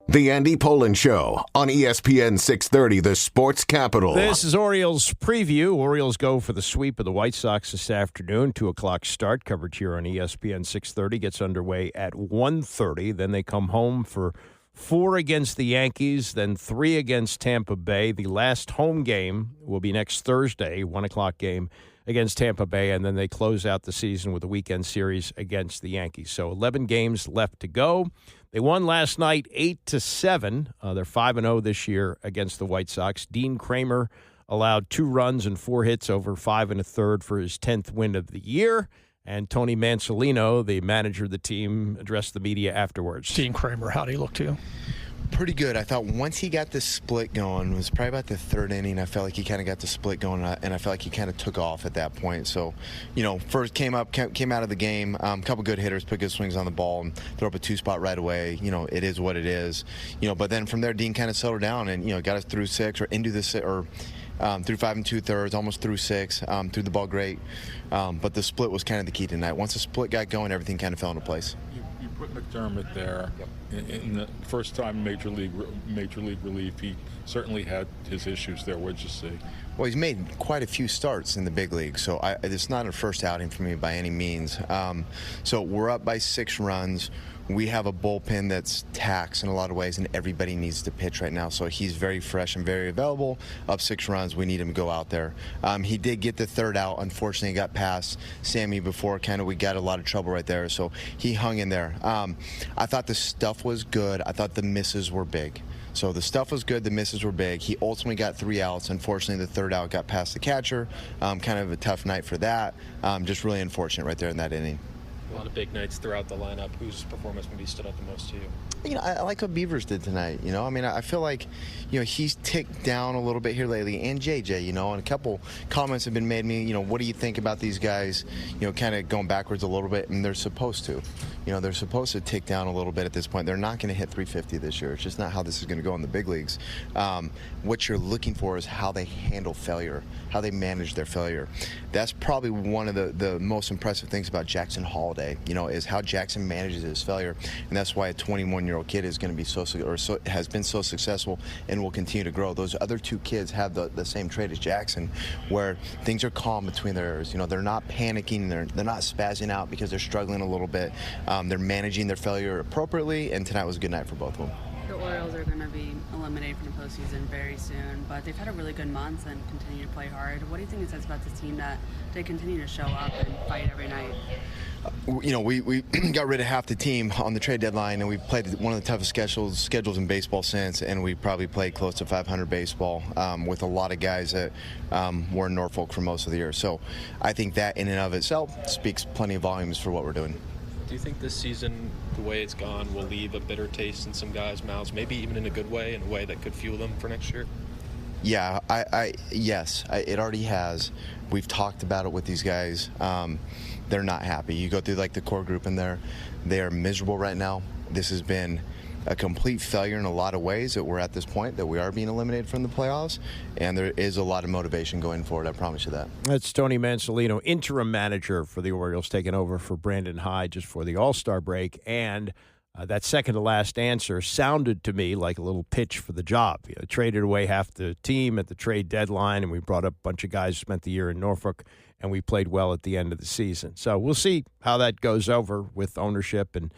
The Andy Pollin Show on ESPN 630, the sports capital. This is Orioles preview. Orioles go for the sweep of the White Sox this afternoon. 2 o'clock start. Coverage here on ESPN 630 gets underway at 1:30. Then they come home for 4 against the Yankees, then 3 against Tampa Bay. The last home game will be next Thursday, 1 o'clock game against Tampa Bay, and then they close out the season with a weekend series against the Yankees. So 11 games left to go. They won last night 8-7. They're 5-0 this year against the White Sox. Dean Kramer allowed 2 runs and 4 hits over 5 1/3 for his 10th win of the year. And Tony Mansolino, the manager of the team, addressed the media afterwards. Dean Kramer, how'd he look to you? Pretty good. I thought once he got the split going, it was probably about the 3rd inning, I felt like he kind of got the split going, and I felt like he kind of took off at that point. So, first came out of the game, couple good hitters, put good swings on the ball, and throw up a 2-spot right away. It is what it is. But then from there, Dean kind of settled down and, got us through 6 or into the through 5 2/3, almost through 6, threw the ball great. But the split was kind of the key tonight. Once the split got going, everything kind of fell into place. You put McDermott there. Yep. In the first time major league relief, he certainly had his issues there. What'd you see? Well, he's made quite a few starts in the big league, so it's not a first outing for me by any means. So we're up by 6 runs. We have a bullpen that's taxed in a lot of ways, and everybody needs to pitch right now. So he's very fresh and very available. Up 6 runs, we need him to go out there. He did get the 3rd out. Unfortunately, he got past Sammy before we got a lot of trouble right there. So he hung in there. I thought the stuff was good. I thought the misses were big. So the stuff was good, the misses were big. He ultimately got 3 outs. Unfortunately, the 3rd out got past the catcher. Kind of a tough night for that. Just really unfortunate right there in that inning. A lot of big nights throughout the lineup. Whose performance maybe stood out the most to you? I like what Beavers did tonight. I feel like, he's ticked down a little bit here lately. And JJ, and a couple comments have been made to me, what do you think about these guys, kind of going backwards a little bit? And they're supposed to. They're supposed to tick down a little bit at this point. They're not going to hit 350 this year. It's just not how this is going to go in the big leagues. What you're looking for is how they handle failure, how they manage their failure. That's probably one of the most impressive things about Jackson Holiday, is how Jackson manages his failure. And that's why a 21-year-old kid is going to be has been so successful and will continue to grow. Those other 2 kids have the same trait as Jackson, where things are calm between their errors. They're not panicking. They're not spazzing out because they're struggling a little bit. They're managing their failure appropriately, and tonight was a good night for both of them. The Orioles are going to be eliminated from the postseason very soon, but they've had a really good month and continue to play hard. What do you think it says about this team that they continue to show up and fight every night? We got rid of half the team on the trade deadline, and we played one of the toughest schedules in baseball since, and we probably played close to 500 baseball with a lot of guys that were in Norfolk for most of the year. So I think that in and of itself speaks plenty of volumes for what we're doing. Do you think this season, the way it's gone, will leave a bitter taste in some guys' mouths, maybe even in a good way, in a way that could fuel them for next year? Yeah, yes, it already has. We've talked about it with these guys. They're not happy. You go through the core group in there. They are miserable right now. This has been a complete failure in a lot of ways that we're at this point, that we are being eliminated from the playoffs, and there is a lot of motivation going forward. I promise you that. That's Tony Mansolino, interim manager for the Orioles, taking over for Brandon Hyde just for the All-Star break, and that second-to-last answer sounded to me like a little pitch for the job. Traded away half the team at the trade deadline, and we brought up a bunch of guys who spent the year in Norfolk, and we played well at the end of the season. So we'll see how that goes over with ownership and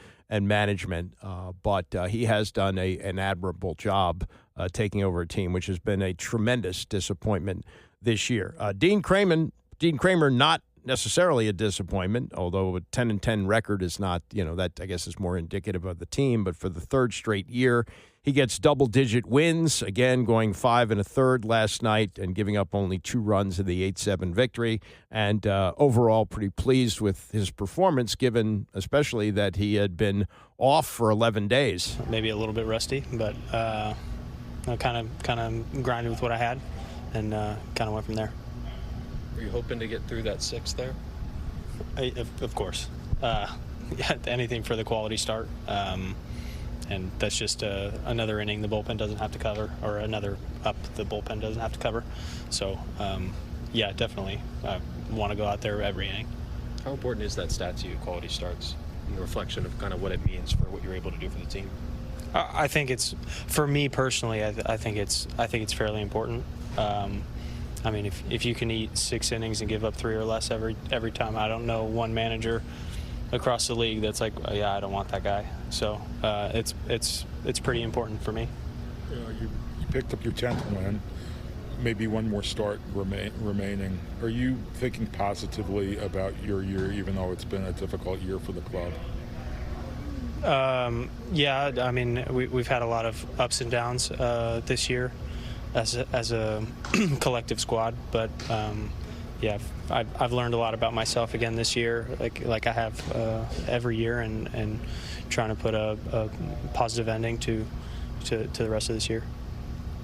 management. But he has done an admirable job taking over a team, which has been a tremendous disappointment this year. Dean Kramer, not necessarily a disappointment, although a 10-10 record is not, that I guess is more indicative of the team. But for the 3rd straight year, he gets double-digit wins, again going 5 1/3 last night and giving up only 2 runs in the 8-7 victory. And overall pretty pleased with his performance, given especially that he had been off for 11 days. Maybe a little bit rusty, but kind of grinded with what I had and kind of went from there. Are you hoping to get through that 6 there? Of course. Anything for the quality start. And that's just another inning the bullpen doesn't have to cover, or another up the bullpen doesn't have to cover. So, definitely want to go out there every inning. How important is that stat to you, quality starts, and the reflection of kind of what it means for what you're able to do for the team? I think it's, for me personally, I think it's fairly important. I mean, if you can eat 6 innings and give up 3 or less every time, I don't know one manager across the league that's like, oh, yeah, I don't want that guy. So it's pretty important for me. You picked up your 10th win, maybe one more start remaining. Are you thinking positively about your year, even though it's been a difficult year for the club? Yeah, I mean, we've had a lot of ups and downs this year as a collective squad, but yeah, I've learned a lot about myself again this year, like I have every year, and trying to put a positive ending to the rest of this year.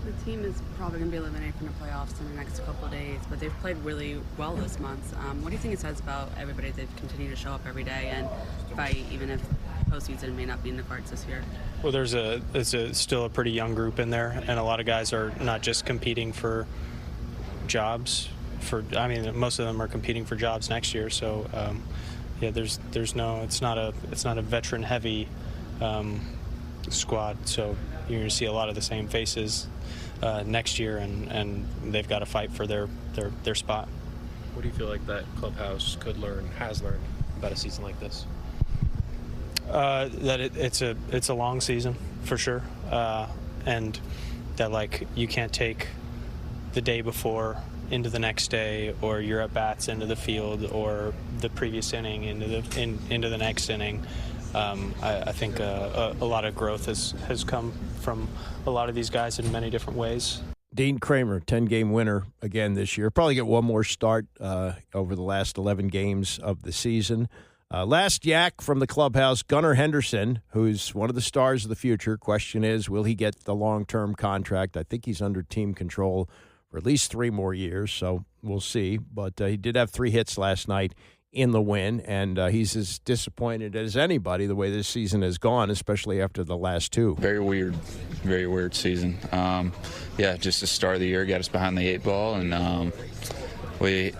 The team is probably going to be eliminated from the playoffs in the next couple of days, but they've played really well this month. What do you think it says about everybody? They've continued to show up every day and fight, even if postseason may not be in the cards this year. Well, there's still a pretty young group in there, and a lot of guys are not just competing for jobs. Most of them are competing for jobs next year. So, yeah, it's not a veteran heavy squad. So you're going to see a lot of the same faces next year, and they've got to fight for their spot. What do you feel like that clubhouse has learned about a season like this? That it's a long season for sure, and that you can't take the day before into the next day, or your at bats into the field, or the previous inning into the next inning. I think a lot of growth has come from a lot of these guys in many different ways. Dean Kramer, 10-game winner again this year. Probably get one more start over the last 11 games of the season. Last yak from the clubhouse, Gunnar Henderson, who's one of the stars of the future. Question is, will he get the long-term contract? I think he's under team control for at least 3 more years, so we'll see. But he did have 3 hits last night in the win, and he's as disappointed as anybody the way this season has gone, especially after the last 2. Very weird season. Yeah, just the start of the year got us behind the 8 ball, and we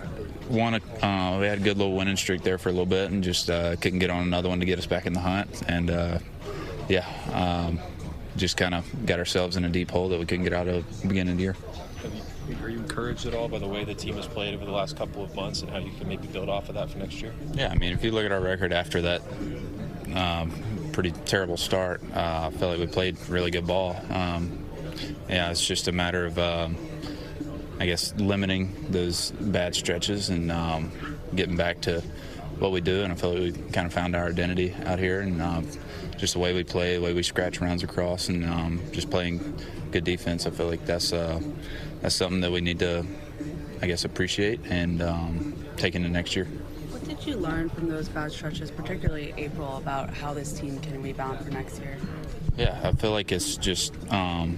had a good little winning streak there for a little bit, and just couldn't get on another one to get us back in the hunt. And just kind of got ourselves in a deep hole that we couldn't get out of at the beginning of the year. Are you encouraged at all by the way the team has played over the last couple of months, and how you can maybe build off of that for next year? Yeah, I mean, if you look at our record after that pretty terrible start, I felt like we played really good ball. Yeah, it's just a matter of I guess limiting those bad stretches and getting back to what we do, and I feel like we kind of found our identity out here, and just the way we play, the way we scratch rounds across, and just playing good defense. I feel like that's something that we need to, I guess, appreciate and take into next year. What did you learn from those bad stretches, particularly April, about how this team can rebound for next year? Yeah, I feel like it's just a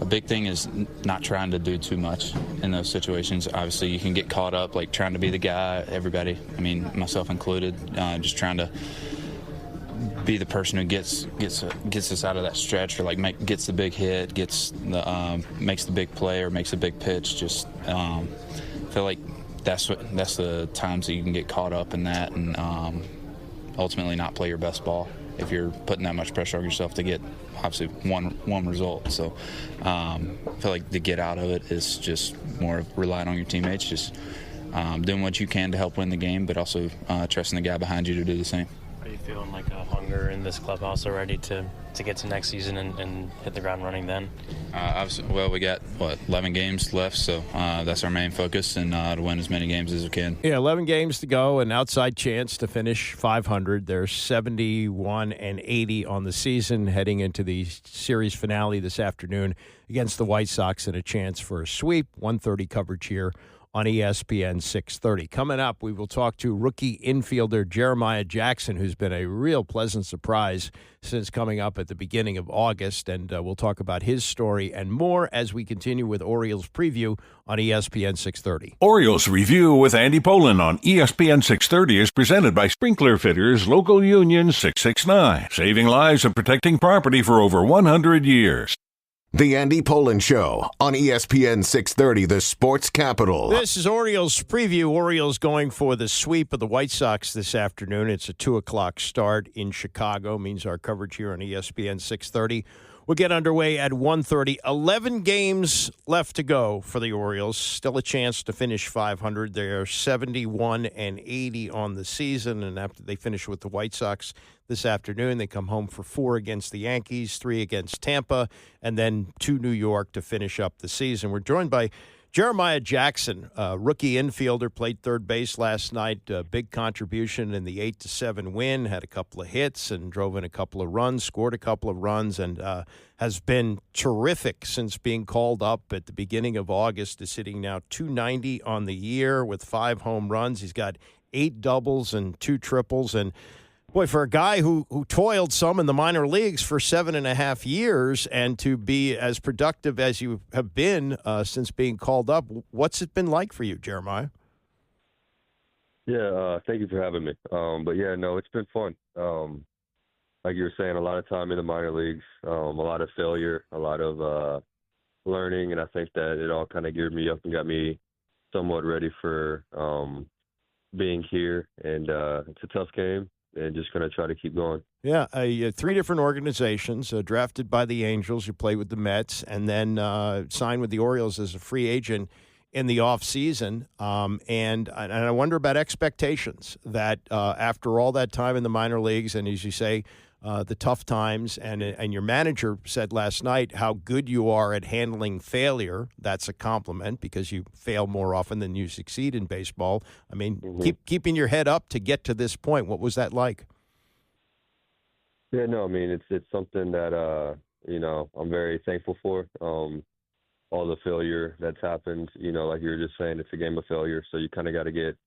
big thing is not trying to do too much in those situations. Obviously, you can get caught up like trying to be the guy. Everybody, I mean, myself included, just trying to be the person who gets us out of that stretch, or gets the big hit, makes the big play, or makes a big pitch. Just feel like that's the times that you can get caught up in that, and ultimately not play your best ball if you're putting that much pressure on yourself to get obviously one result. So I feel like to get out of it is just more of relying on your teammates, just doing what you can to help win the game, but also trusting the guy behind you to do the same. Are you feeling like a hunger in this clubhouse already to get to next season and hit the ground running then? Obviously, well, we got 11 games left, so that's our main focus, and to win as many games as we can. Yeah, 11 games to go, an outside chance to finish 500. They're 71-80 on the season, heading into the series finale this afternoon against the White Sox, and a chance for a sweep. 1:30 coverage here on ESPN 630. Coming up, we will talk to rookie infielder Jeremiah Jackson, who's been a real pleasant surprise since coming up at the beginning of August, and we'll talk about his story and more as we continue with Orioles Preview on ESPN 630. Orioles Review with Andy Pollin on ESPN 630 is presented by Sprinkler Fitters Local Union 669, saving lives and protecting property for over 100 years. The Andy Pollin Show on ESPN 630, the sports capital. This is Orioles preview. Orioles going for the sweep of the White Sox this afternoon. It's a 2 o'clock start in Chicago. Means our coverage here on ESPN 630 will get underway at 1:30. 11 games left to go for the Orioles. Still a chance to finish 500. They're 71-80 on the season. And after they finish with the White Sox this afternoon, they come home for 4 against the Yankees, 3 against Tampa, and then to New York to finish up the season. We're joined by Jeremiah Jackson, rookie infielder, played third base last night. Big contribution in the 8-7 win. Had a couple of hits and drove in a couple of runs, scored a couple of runs, and has been terrific since being called up at the beginning of August. Is sitting now 290 on the year with 5 home runs. He's got 8 doubles and 2 triples, and boy, for a guy who toiled some in the minor leagues for 7.5 years and to be as productive as you have been since being called up, what's it been like for you, Jeremiah? Yeah, thank you for having me. But yeah, no, it's been fun. Like you were saying, a lot of time in the minor leagues, a lot of failure, a lot of learning, and I think that it all kind of geared me up and got me somewhat ready for being here. And it's a tough game. And just going to try to keep going. Yeah, 3 different organizations, drafted by the Angels. You played with the Mets, and then signed with the Orioles as a free agent in the offseason. And I wonder about expectations that after all that time in the minor leagues, and as you say, the tough times, and your manager said last night how good you are at handling failure. That's a compliment because you fail more often than you succeed in baseball. I mean, keeping your head up to get to this point. What was that like? Yeah, no, I mean, it's something that, I'm very thankful for. All the failure that's happened, like you were just saying, it's a game of failure. So you kind of got to get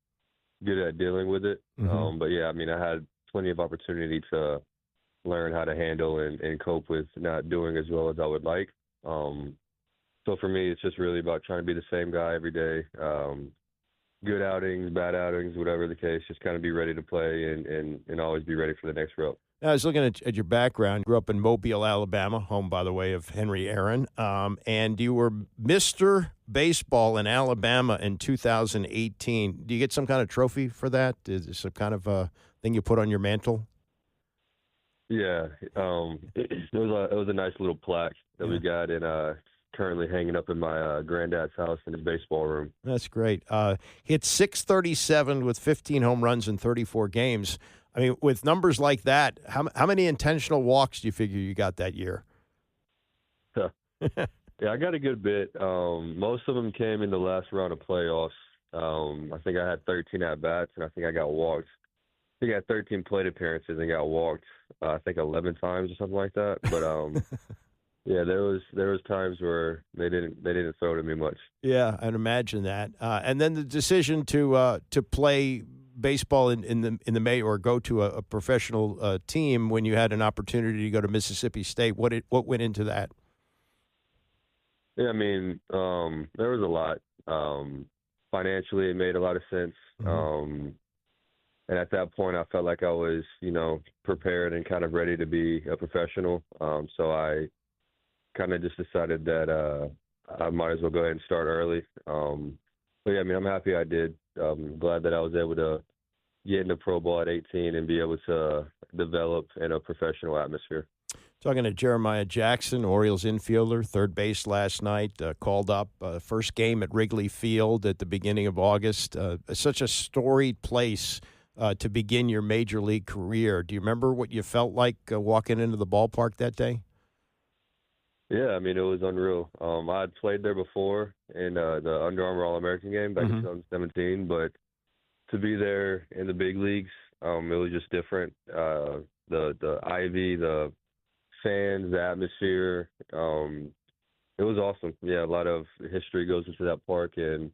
good at dealing with it. But yeah, I mean, I had plenty of opportunity to learn how to handle and cope with not doing as well as I would like. So for me, it's just really about trying to be the same guy every day. Good outings, bad outings, whatever the case, just kind of be ready to play and always be ready for the next rep. I was looking at your background. You grew up in Mobile, Alabama, home, by the way, of Henry Aaron. And you were Mr. Baseball in Alabama in 2018. Do you get some kind of trophy for that? Is it some kind of thing you put on your mantle? Yeah, it was a nice little plaque that we got, and currently hanging up in my granddad's house in his baseball room. That's great. Hit .637 with 15 home runs in 34 games. I mean, with numbers like that, how many intentional walks do you figure you got that year? Yeah, I got a good bit. Most of them came in the last round of playoffs. I think I had 13 at-bats, and I think I got walked. I think I had 13 plate appearances and got walked, I think 11 times or something like that. But yeah, there was times where they didn't throw to me much. Yeah, I'd imagine that. And then the decision to play baseball in the May or go to a professional team when you had an opportunity to go to Mississippi State. What went into that? Yeah, I mean, there was a lot. Financially, it made a lot of sense. And at that point, I felt like I was, prepared and kind of ready to be a professional. So I kind of just decided that I might as well go ahead and start early. But yeah, I mean, I'm happy I did. I'm glad that I was able to get into pro ball at 18 and be able to develop in a professional atmosphere. Talking to Jeremiah Jackson, Orioles infielder, third base last night, called up first game at Wrigley Field at the beginning of August. Such a storied place to begin your major league career. Do you remember what you felt like walking into the ballpark that day? Yeah, I mean, it was unreal. I had played there before in the Under Armour All-American game back in 2017, but to be there in the big leagues, it was just different. The ivy, the fans, the atmosphere, it was awesome. Yeah, a lot of history goes into that park, and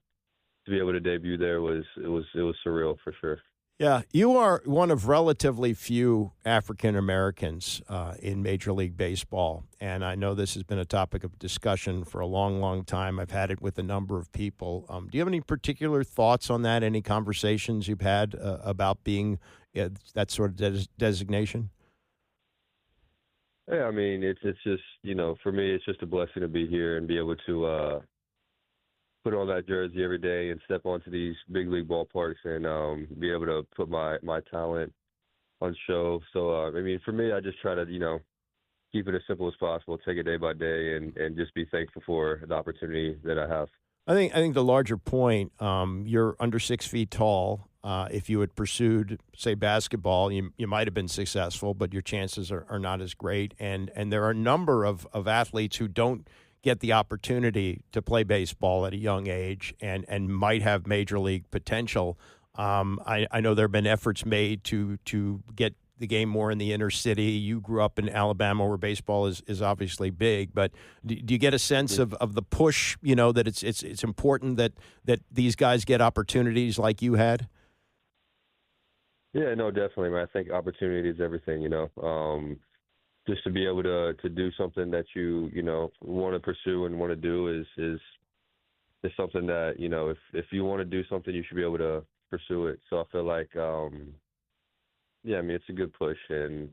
to be able to debut there was surreal for sure. Yeah, you are one of relatively few African Americans in Major League Baseball, and I know this has been a topic of discussion for a long, long time. I've had it with a number of people. Do you have any particular thoughts on that? Any conversations you've had about being that sort of designation? Yeah, I mean, it's just, for me, it's just a blessing to be here and be able to put on that jersey every day and step onto these big league ballparks and be able to put my talent on show. So, I mean, for me, I just try to, keep it as simple as possible, take it day by day, and just be thankful for the opportunity that I have. I think the larger point, you're under 6 feet tall. If you had pursued, say, basketball, you might have been successful, but your chances are not as great. And there are a number of athletes who don't get the opportunity to play baseball at a young age and might have major league potential. I know there have been efforts made to get the game more in the inner city. You grew up in Alabama where baseball is obviously big, but do you get a sense of the push, that it's important that these guys get opportunities like you had? Yeah, no, definitely, man. I think opportunity is everything, just to be able to do something that you want to pursue and want to do is something that, if you want to do something, you should be able to pursue it. So I feel like, yeah, I mean, it's a good push, and,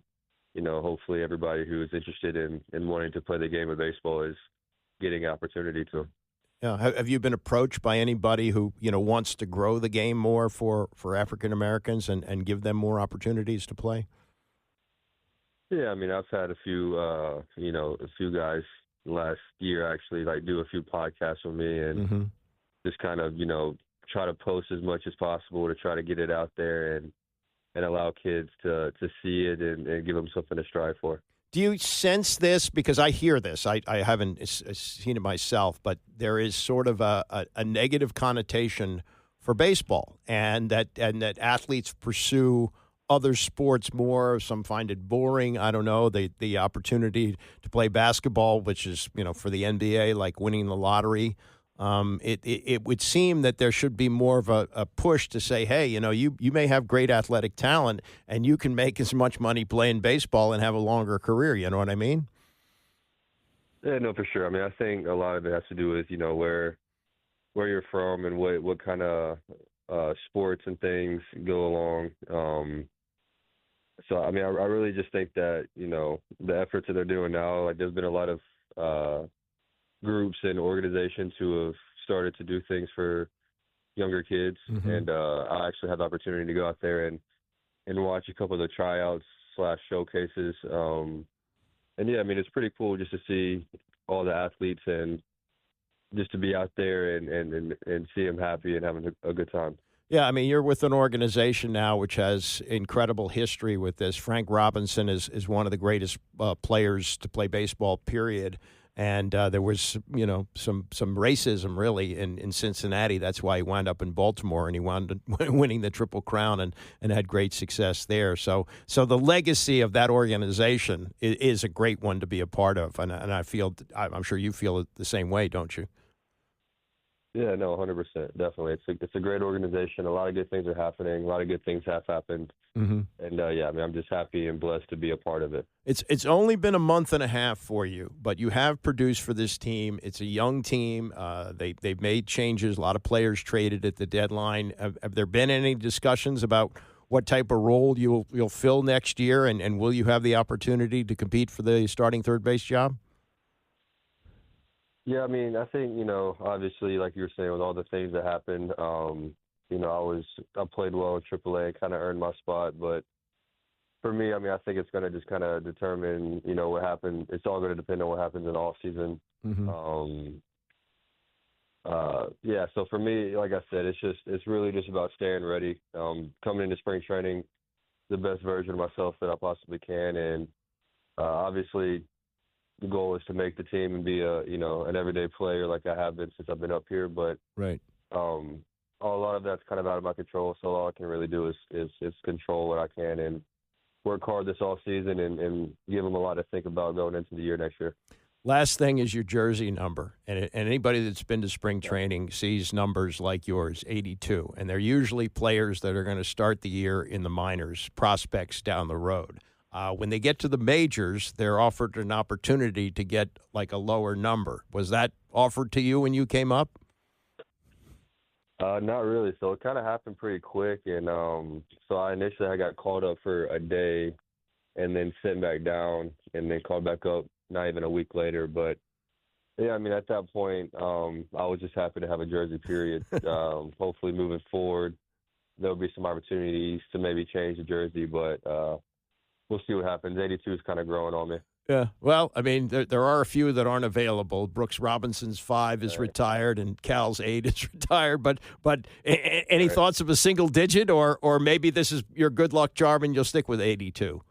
hopefully everybody who is interested in wanting to play the game of baseball is getting an opportunity to. Yeah. Have you been approached by anybody who, wants to grow the game more for African Americans and give them more opportunities to play? Yeah, I mean, I've had a few guys last year actually, like, do a few podcasts with me and just kind of, try to post as much as possible to try to get it out there and allow kids to see it and give them something to strive for. Do you sense this? Because I hear this. I haven't seen it myself, but there is sort of a negative connotation for baseball, and that athletes pursue other sports more. Some find it boring. I don't know. The opportunity to play basketball, which is, for the NBA, like winning the lottery. It would seem that there should be more of a push to say, hey, you may have great athletic talent and you can make as much money playing baseball and have a longer career. You know what I mean? Yeah, no, for sure. I mean, I think a lot of it has to do with, where you're from and what kind of sports and things go along. So, I mean, I really just think that, the efforts that they're doing now, like, there's been a lot of groups and organizations who have started to do things for younger kids. And I actually had the opportunity to go out there and watch a couple of the tryouts / showcases. And yeah, I mean, it's pretty cool just to see all the athletes and just to be out there and see them happy and having a good time. Yeah, I mean, you're with an organization now which has incredible history with this. Frank Robinson is one of the greatest players to play baseball, period. And there was, some racism really in Cincinnati. That's why he wound up in Baltimore, and he wound up winning the Triple Crown and had great success there. So the legacy of that organization is a great one to be a part of, and I'm sure you feel it the same way, don't you? Yeah, no, 100%, definitely. It's a great organization. A lot of good things are happening. A lot of good things have happened. And yeah, I mean, I'm just happy and blessed to be a part of it. It's only been a month and a half for you, but you have produced for this team. It's a young team. They've made changes. A lot of players traded at the deadline. Have there been any discussions about what type of role you'll fill next year, and will you have the opportunity to compete for the starting third base job? Yeah, I mean, I think, obviously, like you were saying, with all the things that happened, I played well in AAA, kind of earned my spot. But for me, I mean, I think it's going to just kind of determine, what happens. It's all going to depend on what happens in the off season. Yeah, so for me, like I said, it's really just about staying ready, coming into spring training, the best version of myself that I possibly can. And obviously, the goal is to make the team and be an everyday player like I have been since I've been up here. But right, a lot of that's kind of out of my control. So all I can really do is control what I can and work hard this off season and give them a lot to think about going into the year next year. Last thing is your jersey number, and anybody that's been to spring training sees numbers like yours, 82, and they're usually players that are going to start the year in the minors, prospects down the road. When they get to the majors, they're offered an opportunity to get like a lower number. Was that offered to you when you came up? Not really. So it kind of happened pretty quick. And so I got called up for a day and then sitting back down and then called back up not even a week later. But, yeah, I mean, at that point, I was just happy to have a jersey, period. Hopefully moving forward, there'll be some opportunities to maybe change the jersey, but we'll see what happens. 82 is kind of growing on me. Yeah, well, I mean, there are a few that aren't available. Brooks Robinson's 5 is retired, and Cal's 8 is retired. But any thoughts of a single digit, or maybe this is your good luck charm and you'll stick with 82?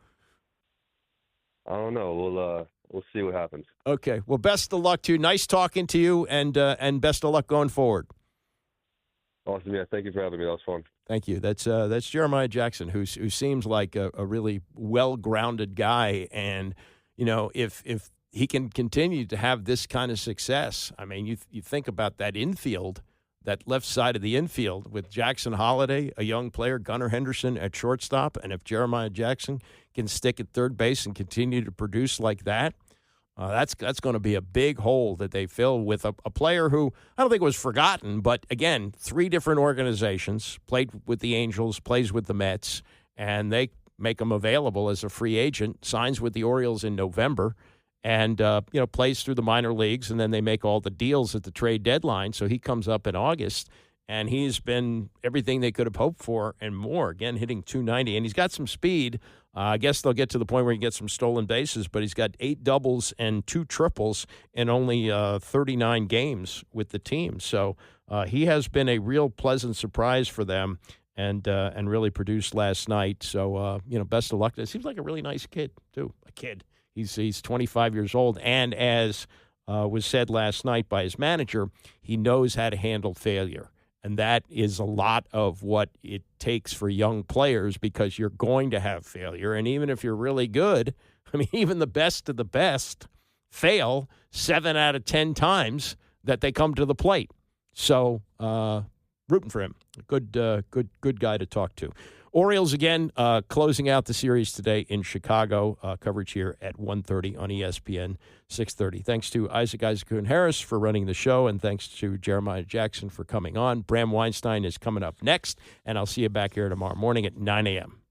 I don't know. We'll see what happens. Okay. Well, best of luck to you. Nice talking to you, and best of luck going forward. Awesome. Yeah, thank you for having me. That was fun. Thank you. That's Jeremiah Jackson, who seems like a really well-grounded guy, and if he can continue to have this kind of success, I mean, you think about that infield, that left side of the infield with Jackson Holiday, a young player, Gunnar Henderson at shortstop, and if Jeremiah Jackson can stick at third base and continue to produce like that, that's going to be a big hole that they fill with a player who I don't think was forgotten, but again, 3 different organizations, played with the Angels, plays with the Mets, and they make him available as a free agent, signs with the Orioles in November, and plays through the minor leagues, and then they make all the deals at the trade deadline. So he comes up in August, and he's been everything they could have hoped for and more. Again, hitting .290, and he's got some speed. I guess they'll get to the point where he gets some stolen bases, but he's got 8 doubles and 2 triples in only 39 games with the team. So he has been a real pleasant surprise for them, and really produced last night. So best of luck. It seems like a really nice kid too. A kid. He's 25 years old, and as was said last night by his manager, he knows how to handle failure. And that is a lot of what it takes for young players, because you're going to have failure. And even if you're really good, I mean, even the best of the best fail 7 out of 10 times that they come to the plate. So rooting for him. Good guy to talk to. Orioles, again, closing out the series today in Chicago. Coverage here at 1:30 on ESPN 630. Thanks to Isaac Harris for running the show, and thanks to Jeremiah Jackson for coming on. Bram Weinstein is coming up next, and I'll see you back here tomorrow morning at 9 a.m.